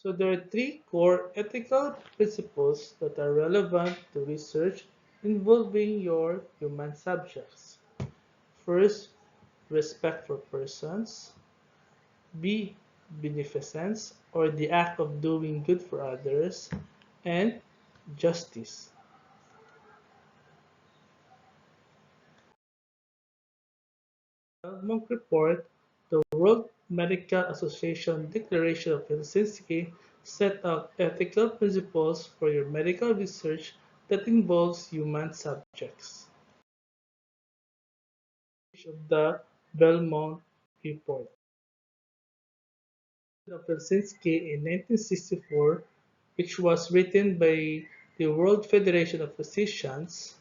So there are three core ethical principles that are relevant to research involving your human subjects. First, respect for persons. B. Beneficence, or the act of doing good for others. And justice. Monk report, the World Medical Association Declaration of Helsinki set out ethical principles for your medical research that involves human subjects. Of the Belmont Report of Helsinki in 1964, which was written by the World Federation of Physicians,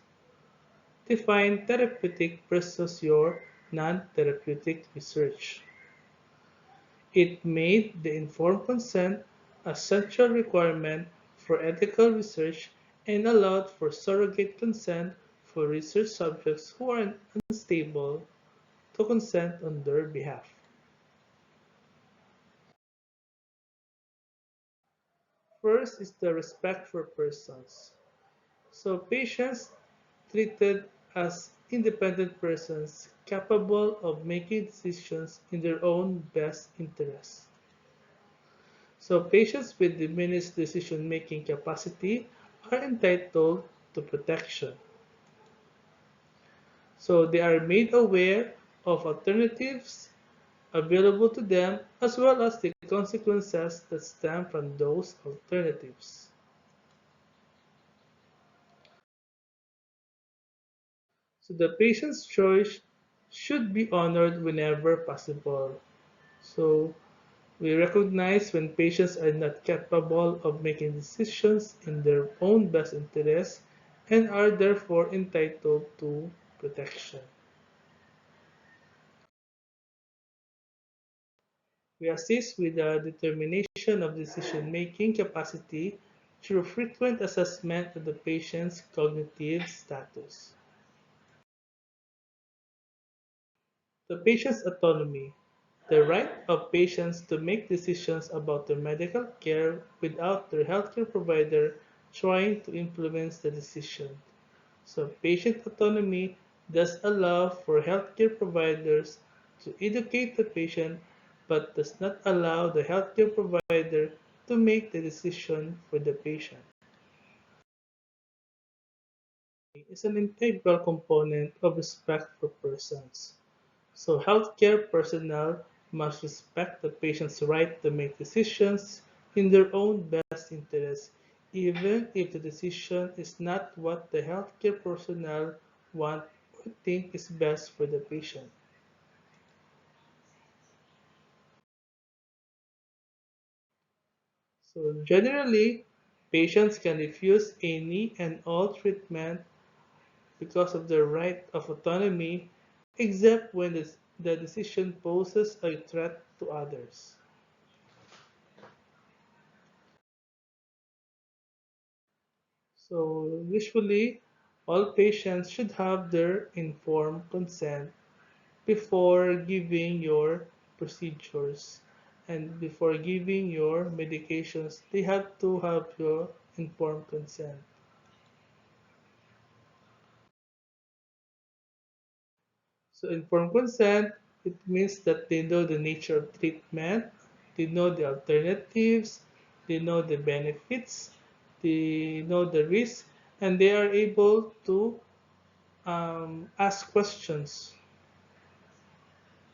defined therapeutic versus your non-therapeutic research. It made the informed consent a central requirement for ethical research and allowed for surrogate consent for research subjects who are unstable to consent on their behalf. First is the respect for persons. So patients treated as independent persons capable of making decisions in their own best interests. So patients with diminished decision-making capacity are entitled to protection. So they are made aware of alternatives available to them as well as the consequences that stem from those alternatives. So the patient's choice should be honored whenever possible. So we recognize when patients are not capable of making decisions in their own best interest and are therefore entitled to protection. We assist with the determination of decision-making capacity through frequent assessment of the patient's cognitive status. The patient's autonomy, the right of patients to make decisions about their medical care without their healthcare provider trying to influence the decision. So patient autonomy does allow for healthcare providers to educate the patient but does not allow the healthcare provider to make the decision for the patient. It is an integral component of respect for persons. So healthcare personnel must respect the patient's right to make decisions in their own best interest, even if the decision is not what the healthcare personnel want or think is best for the patient. So generally, patients can refuse any and all treatment because of their right of autonomy, except when the decision poses a threat to others. So usually, all patients should have their informed consent before giving your procedures and before giving your medications. They have to have your informed consent. So informed consent, it means that they know the nature of treatment, they know the alternatives, they know the benefits, they know the risks, and they are able to ask questions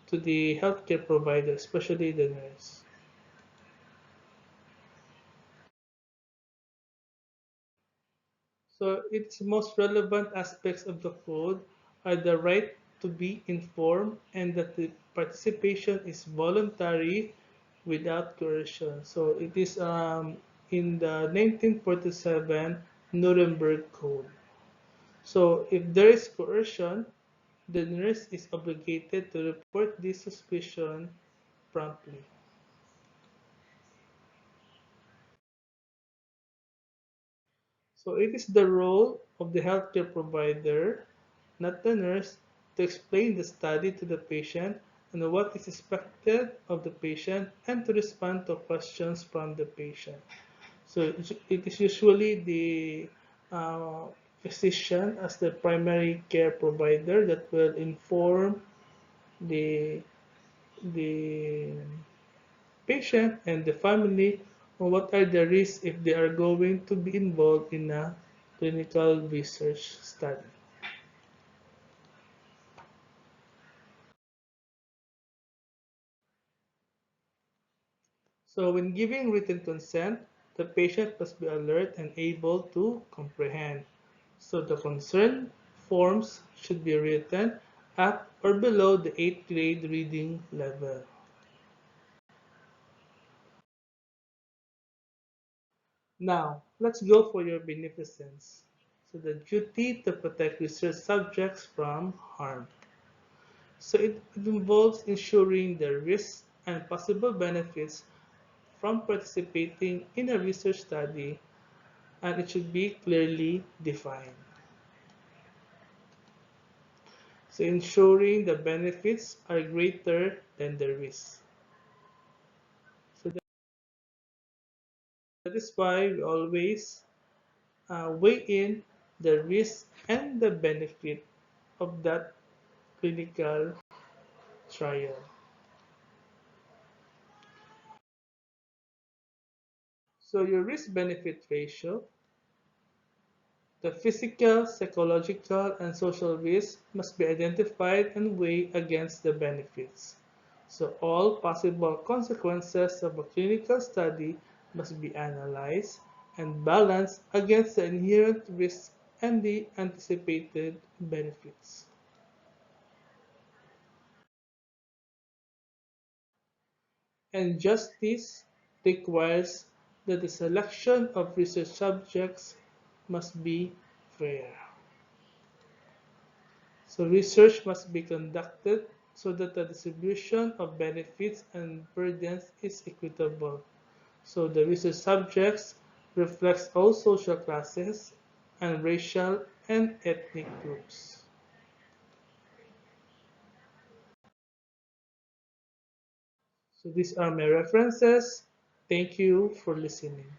to the healthcare provider, especially the nurse. So its most relevant aspects of the code are the right to be informed and that the participation is voluntary without coercion. So it is in the 1947 Nuremberg Code. So if there is coercion, the nurse is obligated to report this suspicion promptly. So it is the role of the healthcare provider, not the nurse, to explain the study to the patient and what is expected of the patient and to respond to questions from the patient. So it is usually the uh, physician as the primary care provider that will inform the the patient and the family on what are the risks if they are going to be involved in a clinical research study. So when giving written consent, the patient must be alert and able to comprehend. So the consent forms should be written at or below the 8th grade reading level. Now, let's go for your beneficence. So the duty to protect research subjects from harm. So it involves ensuring the risks and possible benefits from participating in a research study, and it should be clearly defined. So ensuring the benefits are greater than the risks. So that is why we always weigh in the risk and the benefit of that clinical trial. So your risk benefit ratio, the physical, psychological, and social risks must be identified and weighed against the benefits. So all possible consequences of a clinical study must be analyzed and balanced against the inherent risks and the anticipated benefits. And justice requires that the selection of research subjects must be fair. So research must be conducted so that the distribution of benefits and burdens is equitable. So the research subjects reflects all social classes and racial and ethnic groups. So these are my references. Thank you for listening.